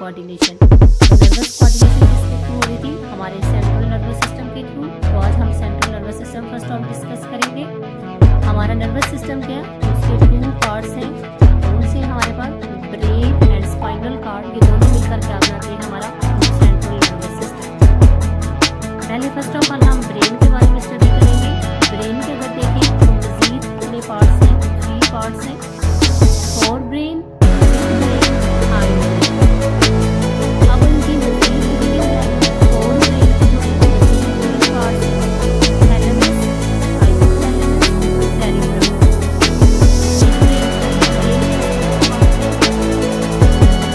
Coordination. Nervous coordination किसके through हो रही थी? हमारे सेंट्रल नर्वस सिस्टम के थ्रू। तो आज हम central nervous system first of discuss करेंगे। हमारा नर्वस सिस्टम क्या है, उसके टू पार्ट्स हैं। कौन से हमारे पास? ब्रेन एंड स्पाइनल कॉर्ड, ये दोनों मिलकर क्या बनाते हैं हमारा सेंट्रल नर्वस सिस्टम। पहले फर्स्ट ऑफ ऑल हम ब्रेन के बारे में स्टडी करेंगे। ब्रेन के अगर देखें तो मजीद कितने पार्ट्स हैं? 3 पार्ट्स हैं। Fore brain, hind brain. अब उनकी मजीद डिटेल है। फोर ब्रेन के जो तीन पार्ट्स हैं, thalamus, hypothalamus, cerebrum.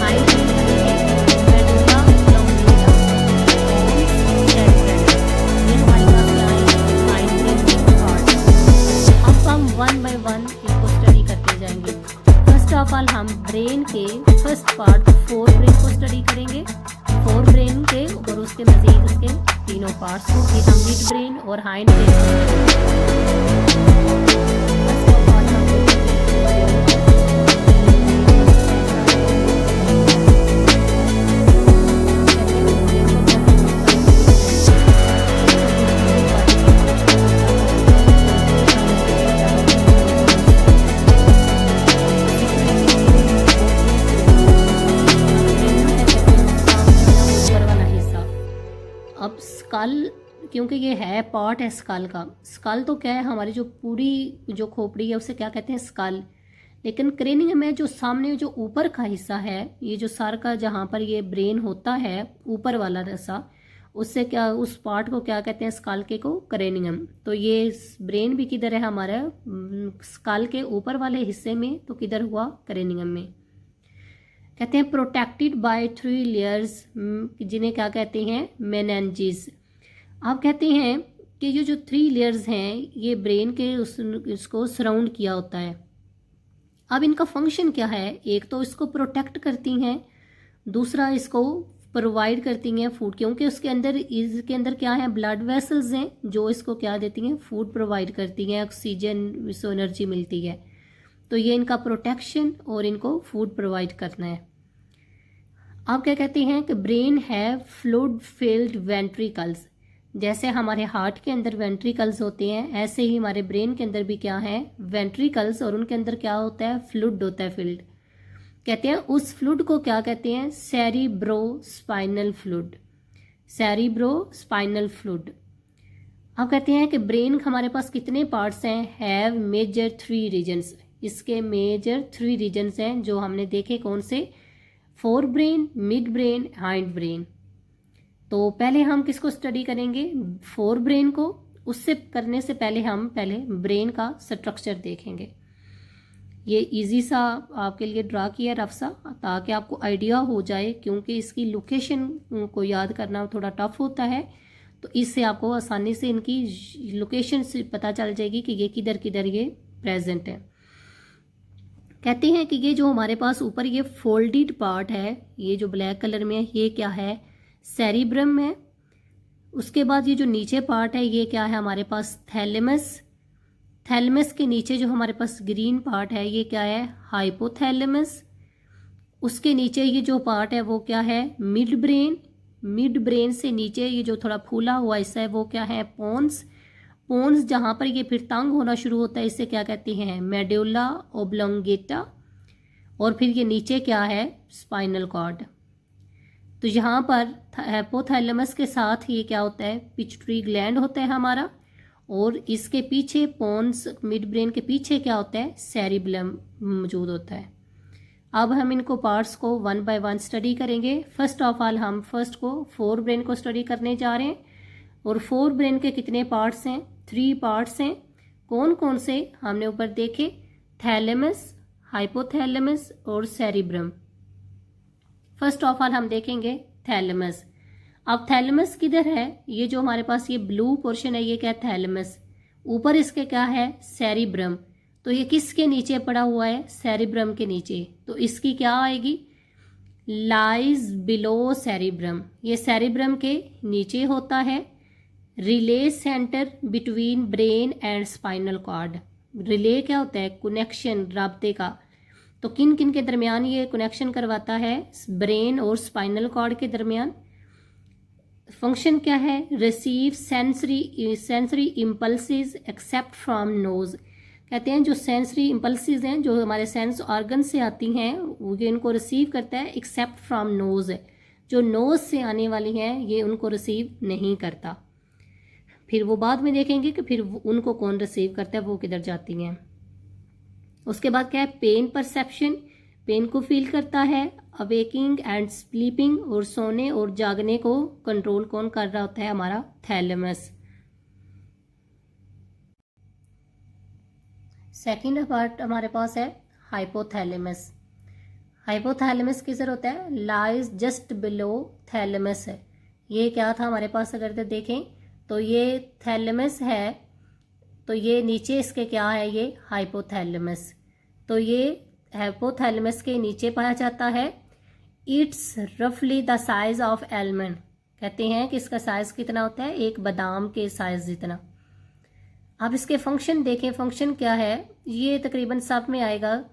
Hind brain का देखें, मेडुला ऑब्लोंगेटा, पोन्स, सेरिब्रम। ये हमारे पास क्या है? हाइंड ब्रेन के पार्ट्स। अब हम वन बाय वन इनको स्टडी करते जाएंगे। फर्स्ट ऑफ ऑल हम ब्रेन के फर्स्ट पार्ट फोर ब्रेन को स्टडी करेंगे। फोर ब्रेन के और उसके मजीद उसके तीनों पार्ट्स को, कि हम मिड ब्रेन और हाइंड ब्रेन। अब स्कल, क्योंकि ये है पार्ट है स्कल का। स्कल तो क्या है, हमारी जो पूरी जो खोपड़ी है उसे क्या कहते हैं? स्कल। लेकिन क्रेनियम में जो सामने जो ऊपर का हिस्सा है, ये जो सर का जहाँ पर ये ब्रेन होता है, ऊपर वाला हिस्सा, उससे क्या, उस पार्ट को क्या कहते हैं? स्कल के को क्रेनियम। तो ये ब्रेन भी किधर है हमारा? स्कल के ऊपर वाले हिस्से में। तो किधर हुआ? क्रेनियम में। कहते हैं प्रोटेक्टेड बाय 3 लेयर्स, जिन्हें क्या कहते हैं? मेनेंजेस। अब कहते हैं कि जो 3 लेयर्स हैं, ये ब्रेन के उसको सराउंड किया होता है। अब इनका फंक्शन क्या है? एक तो इसको प्रोटेक्ट करती हैं, दूसरा इसको प्रोवाइड करती हैं फूड, क्योंकि इसके अंदर क्या है? ब्लड वेसल्स हैं जो इसको क्या देती हैं? फूड प्रोवाइड करती हैं, ऑक्सीजन, इसको एनर्जी मिलती है। तो ये इनका प्रोटेक्शन और इनको फूड प्रोवाइड करना है। अब क्या कहते हैं कि ब्रेन है फ्लूइड फिल्ड वेंट्रिकल्स। जैसे हमारे हार्ट के अंदर वेंट्रिकल्स होते हैं, ऐसे ही हमारे ब्रेन के अंदर भी क्या है? वेंट्रिकल्स, और उनके अंदर क्या होता है? फ्लूइड होता है, फिल्ड। कहते हैं उस फ्लूइड को क्या कहते हैं? Cerebro spinal fluid. Cerebro spinal fluid. अब कहते हैं कि ब्रेन हमारे पास कितने पार्ट्स हैं? Have major 3 reasons. इसके मेजर 3 रीजन्स हैं जो हमने देखे। कौन से? Forebrain, midbrain, hindbrain. तो पहले हम किसको स्टडी करेंगे? फोर ब्रेन को। उससे करने से पहले हम ब्रेन का स्ट्रक्चर देखेंगे। ये इजी सा आपके लिए ड्रा किया रफ सा, ताकि आपको आइडिया हो जाए, क्योंकि इसकी लोकेशन को याद करना थोड़ा टफ होता है। तो इससे आपको आसानी से इनकी लोकेशन से पता चल जाएगी कि ये किधर किधर ये प्रेजेंट है। कहते हैं कि ये जो हमारे पास ऊपर ये फोल्डेड पार्ट है, ये जो ब्लैक कलर में है, ये क्या है? सेरिब्रम है। उसके बाद ये जो नीचे पार्ट है, ये क्या है हमारे पास? थैलेमस। थैलेमस के नीचे जो हमारे पास ग्रीन पार्ट है, ये क्या है? हाइपोथैलेमस। उसके नीचे ये जो पार्ट है वो क्या है? Mid brain. मिड ब्रेन से नीचे ये जो थोड़ा फूला हुआ हिस्सा है वो क्या है? पोन्स। पोन्स जहाँ पर ये फिर तंग होना शुरू होता है, इसे क्या कहते हैं? Medulla oblongata. और फिर ये नीचे क्या है? Spinal cord. तो यहाँ पर हाइपोथैलेमस के साथ ये क्या होता है? पिट्यूटरी ग्लैंड होता है हमारा। और इसके पीछे पोन्स, मिड ब्रेन के पीछे क्या होता है? सेरिब्रम मौजूद होता है। अब हम इनको पार्ट्स को वन बाय वन स्टडी करेंगे। फर्स्ट ऑफ ऑल हम फर्स्ट को फोर ब्रेन को स्टडी करने जा रहे हैं। और फोर ब्रेन के कितने पार्ट्स हैं? 3 पार्ट्स हैं। कौन कौन से हमने ऊपर देखे? थैलेमस, हाइपोथैलेमस और सेरिब्रम। फर्स्ट ऑफ ऑल हम देखेंगे थैलेमस। अब थैलेमस किधर है? ये जो हमारे पास ये ब्लू पोर्शन है, ये क्या है? थैलेमस। ऊपर इसके क्या है? सेरिब्रम। तो ये किसके नीचे पड़ा हुआ है? सेरिब्रम के नीचे। तो इसकी क्या आएगी? Lies below cerebrum. ये सेरिब्रम के नीचे होता है। Relay centre between brain and spinal cord. Relay क्या होता है? कनेक्शन, राब्ते का। तो किन किन के दरमियान ये कनेक्शन करवाता है? ब्रेन और स्पाइनल कॉर्ड के दरमियान। फंक्शन क्या है? Receive sensory impulses except from nose. कहते हैं जो सेंसरी इम्पल्सिस हैं, जो हमारे सेंस ऑर्गन से आती हैं, ये इनको रिसीव करता है, एक्सेप्ट फ्रॉम नोज है, जो नोज से आने वाली हैं ये उनको रिसीव नहीं करता। फिर वो बाद में देखेंगे कि फिर उनको कौन रिसीव करता है, वो किधर जाती हैं। उसके बाद क्या है? पेन परसेप्शन, पेन को फील करता है। अवेकिंग एंड स्लीपिंग, और सोने और जागने को कंट्रोल कौन कर रहा होता है? हमारा थैलेमस। सेकंड पार्ट हमारे पास है हाइपोथैलेमस। हाइपोथैलेमस किधर होता है? लाइज जस्ट बिलो थैलेमस है। ये क्या था हमारे पास? अगर देखें तो ये थैलेमस है, तो ये नीचे इसके क्या है? ये हाइपोथैलेमस। तो ये हाइपोथैलेमस के नीचे पाया जाता है। इट्स रफली द साइज ऑफ एलमंड। कहते हैं कि इसका साइज कितना होता है? एक बादाम के साइज जितना। अब इसके फंक्शन देखें, फंक्शन क्या है? ये तकरीबन सब में आएगा।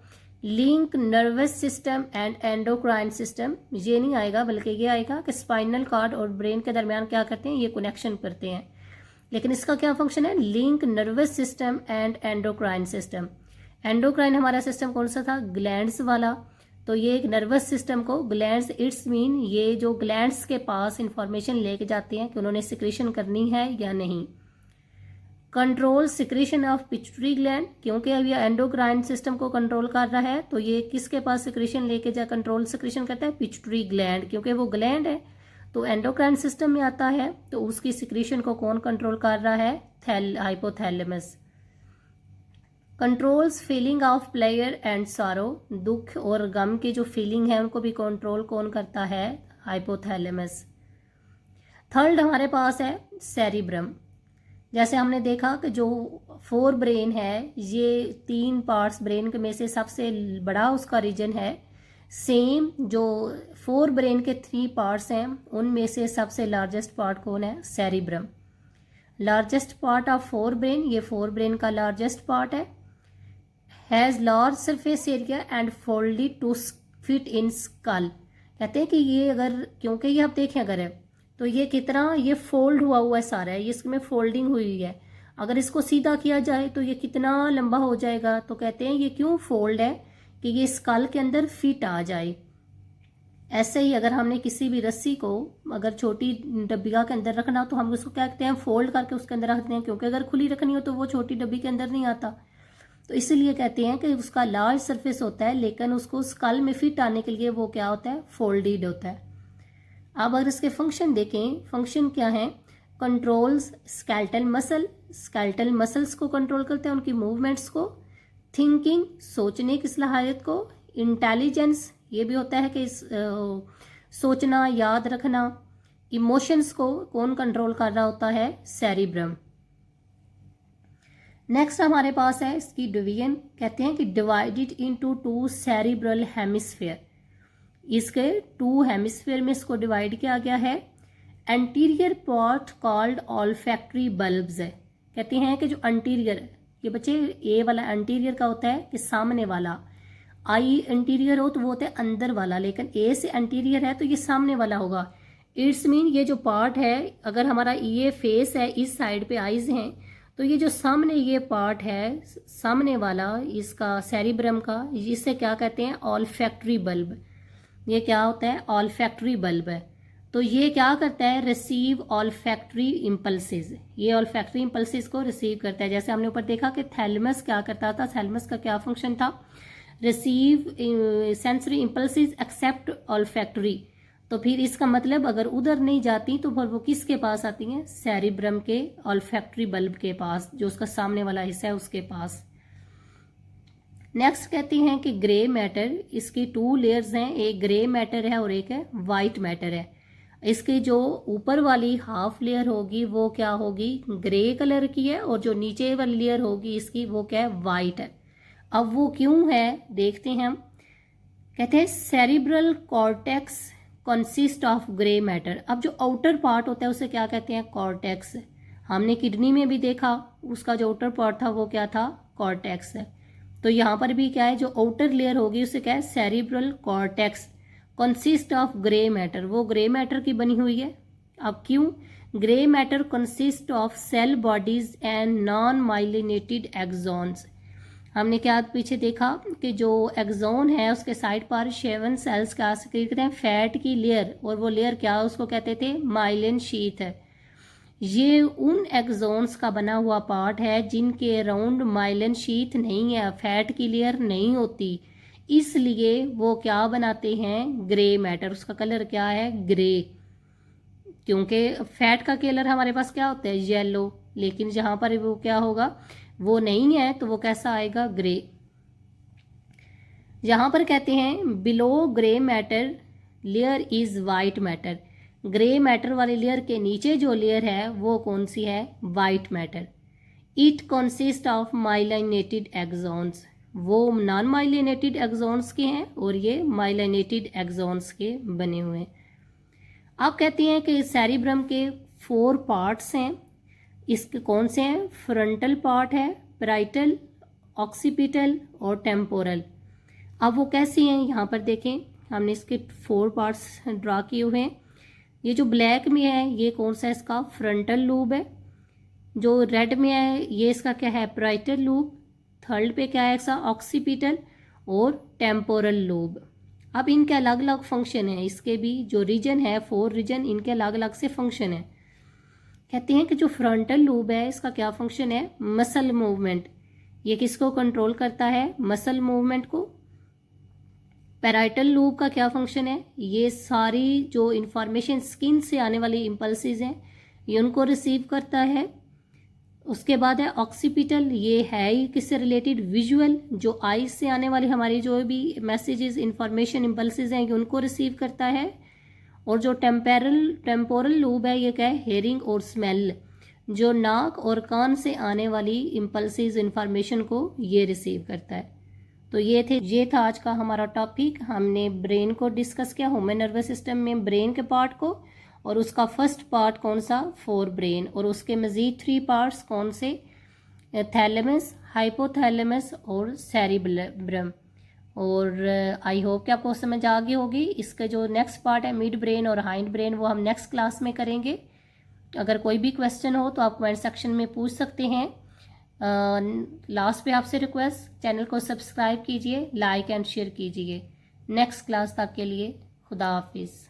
Link nervous system and endocrine system, ये नहीं आएगा, बल्कि ये आएगा कि स्पाइनल कॉर्ड और ब्रेन के दरमियान क्या करते हैं? ये कनेक्शन करते हैं। लेकिन इसका क्या फंक्शन है? Link nervous system and endocrine system. Endocrine हमारा सिस्टम कौन सा था? ग्लैंड्स वाला। तो ये एक नर्वस सिस्टम को ग्लैंड्स, इट्स मीन ये जो ग्लैंड्स के पास इंफॉर्मेशन लेके जाते हैं कि उन्होंने सिक्रीशन करनी है या नहीं। Control secretion of pituitary gland, क्योंकि अब ये एंडोक्राइन सिस्टम को कंट्रोल कर रहा है, तो ये किसके पास सिक्रीशन लेके जा कंट्रोल सिक्रीशन करता है? पिट्यूटरी ग्लैंड, क्योंकि वो ग्लैंड है तो एंडोक्राइन सिस्टम में आता है, तो उसकी सिक्रीशन को कौन कंट्रोल कर रहा है? Hypothalamus. Controls feeling of player and sorrow, दुख और गम की जो फीलिंग है उनको भी कंट्रोल कौन करता है? हाइपोथैलेमस। थर्ड हमारे पास है सेरिब्रम। जैसे हमने देखा कि जो फोर ब्रेन है, ये 3 पार्ट्स ब्रेन के में से सबसे बड़ा उसका रीजन है। सेम जो 4 ब्रेन के 3 पार्ट्स हैं उनमें से सबसे लार्जेस्ट पार्ट कौन है? Cerebrum. Largest part of 4 brain, ये 4 ब्रेन का लार्जेस्ट पार्ट है। Has large surface area and folded to fit in skull. कहते हैं कि ये अगर, क्योंकि ये आप देखें अगर है तो ये कितना, ये फोल्ड हुआ हुआ है सारा है, ये इसमें फोल्डिंग हुई है। अगर इसको सीधा किया जाए तो ये कितना लंबा हो जाएगा? तो कहते हैं ये क्यों फोल्ड है? कि ये स्कल के अंदर फिट आ जाए। ऐसे ही अगर हमने किसी भी रस्सी को अगर छोटी डब्बिया के अंदर रखना तो हम उसको क्या कहते हैं? फोल्ड करके उसके अंदर रखते हैं, क्योंकि अगर खुली रखनी हो तो वो छोटी डब्बी के अंदर नहीं आता। तो इसीलिए कहते हैं कि उसका लार्ज सरफेस होता है, लेकिन उसको स्कल में फिट आने के लिए वो क्या होता है? फोल्डेड होता है। अब अगर इसके फंक्शन देखें, फंक्शन क्या है? Controls skeletal muscle, skeletal muscles को कंट्रोल करते हैं, उनकी मूवमेंट्स को। थिंकिंग, सोचने की सलाहियत को। इंटेलिजेंस, ये भी होता है कि सोचना, याद रखना। इमोशंस को कौन कंट्रोल कर रहा होता है? सेरिब्रम। नेक्स्ट हमारे पास है इसकी डिवीजन। कहते हैं कि डिवाइडेड इनटू 2 सेरिब्रल हेमिस्फीयर। इसके 2 हेमिस्फीयर में इसको डिवाइड किया गया है। Anterior part called olfactory bulbs है। कहते हैं कि जो एंटीरियर, ये बच्चे ए वाला एंटीरियर का होता है कि सामने वाला। आई एंटीरियर हो तो वो होता है अंदर वाला, लेकिन ए से एंटीरियर है तो ये सामने वाला होगा। इट्स मीन ये जो पार्ट है, अगर हमारा ये फेस है, इस साइड पे आईज हैं, तो ये जो सामने ये पार्ट है, सामने वाला इसका सेरिब्रम का, इससे क्या कहते हैं? Olfactory bulb. ये क्या होता है? ऑल्फैक्टरी बल्ब है। तो ये क्या करता है? Receive olfactory impulses. ये ऑल्फैक्टरी इम्पल्सेस को रिसीव करता है। जैसे हमने ऊपर देखा कि थैलेमस क्या करता था, थैलेमस का क्या फंक्शन था? Receive sensory impulses except olfactory. तो फिर इसका मतलब अगर उधर नहीं जाती तो फिर वो किसके पास आती हैं? सेरिब्रम के ऑल्फैक्टरी बल्ब के पास, जो उसका सामने वाला हिस्सा है उसके पास। नेक्स्ट कहते हैं कि ग्रे मैटर, इसकी 2 लेयर्स हैं, एक ग्रे मैटर है और एक है वाइट मैटर है। इसकी जो ऊपर वाली हाफ लेयर होगी वो क्या होगी? ग्रे कलर की है, और जो नीचे वाली लेयर होगी इसकी वो क्या है? वाइट है। अब वो क्यों है देखते हैं हम। कहते हैं cerebral cortex consist of grey matter. अब जो आउटर पार्ट होता है उसे क्या कहते हैं? कॉर्टेक्स। हमने किडनी में भी देखा, उसका जो आउटर पार्ट था वो क्या था? कॉर्टेक्स है। तो यहाँ पर भी क्या है, जो आउटर लेयर होगी उसे क्या है, cerebral cortex consist of grey matter, वो ग्रे मैटर की बनी हुई है। अब क्यों? Grey matter consist of cell bodies and non myelinated axons. हमने क्या पीछे देखा कि जो एक्सॉन है उसके साइड पर 7 सेल्स क्या सक्रिय करते हैं, फैट की लेयर, और वो लेयर क्या उसको कहते थे, माइलिन शीथ है। ये उन एक्सॉन्स का बना हुआ पार्ट है जिनके अराउंड माइलिन शीथ नहीं है, फैट की लेयर नहीं होती, इसलिए वो क्या बनाते हैं, ग्रे मैटर। उसका कलर क्या है, ग्रे, क्योंकि फैट का कलर हमारे पास क्या होता है, येलो, लेकिन जहां पर वो क्या होगा, वो नहीं है, तो वो कैसा आएगा, ग्रे। यहां पर कहते हैं below grey matter layer is white matter, grey matter वाली लेयर के नीचे जो लेयर है वो कौन सी है, white matter. It consist of myelinated axons, वो नॉन माइलिनेटेड एक्सॉन्स के हैं और ये माइलिनेटेड एक्सॉन्स के बने हुए हैं। आप कहते हैं कि सेरिब्रम के 4 पार्ट्स हैं, इसके कौन से हैं, फ्रंटल पार्ट है, पैराइटल, ऑक्सीपिटल और टेम्पोरल। अब वो कैसी हैं, यहाँ पर देखें, हमने इसके 4 पार्ट्स ड्रा किए हुए हैं। ये जो ब्लैक में है ये कौन सा, इसका फ्रंटल लूब है। जो रेड में है ये इसका क्या है, पैराइटल लूब। थर्ड पे क्या है, इसका ऑक्सीपिटल और टेम्पोरल लूब। अब इनके अलग अलग फंक्शन है, इसके भी जो रीजन है 4 रीजन, इनके अलग अलग से फंक्शन है। कहते हैं कि जो फ्रंटल लूब है इसका क्या फंक्शन है, मसल मूवमेंट, ये किसको कंट्रोल करता है, मसल मूवमेंट को। पैराइटल लूब का क्या फंक्शन है, ये सारी जो इंफॉर्मेशन स्किन से आने वाली इम्पल्सेस हैं ये उनको रिसीव करता है। उसके बाद है ऑक्सीपिटल, ये है ही किससे रिलेटेड, विजुअल, जो आई से आने वाली हमारी जो भी मैसेजेस इंफॉर्मेशन इम्पल्सेस हैं ये उनको रिसीव करता है। और जो टेम्पोरल लूब है ये क्या है, हेयरिंग और स्मेल, जो नाक और कान से आने वाली इम्पल्सेस इंफॉर्मेशन को ये रिसीव करता है। तो ये था आज का हमारा टॉपिक। हमने ब्रेन को डिस्कस किया, ह्यूमन नर्वस सिस्टम में ब्रेन के पार्ट को, और उसका फर्स्ट पार्ट कौन सा, फोर ब्रेन, और उसके मजीद 3 पार्ट्स कौन से, थैलेमस, हाइपोथैलेमस और सेरिब्रम। और आई होप कि आपको समझ आ गई होगी। इसका जो नेक्स्ट पार्ट है मिड ब्रेन और हाइंड ब्रेन वो हम नेक्स्ट क्लास में करेंगे। अगर कोई भी क्वेश्चन हो तो आप कमेंट सेक्शन में पूछ सकते हैं। लास्ट पे आपसे रिक्वेस्ट, चैनल को सब्सक्राइब कीजिए, लाइक एंड शेयर कीजिए। नेक्स्ट क्लास तक के लिए खुदा हाफिज़।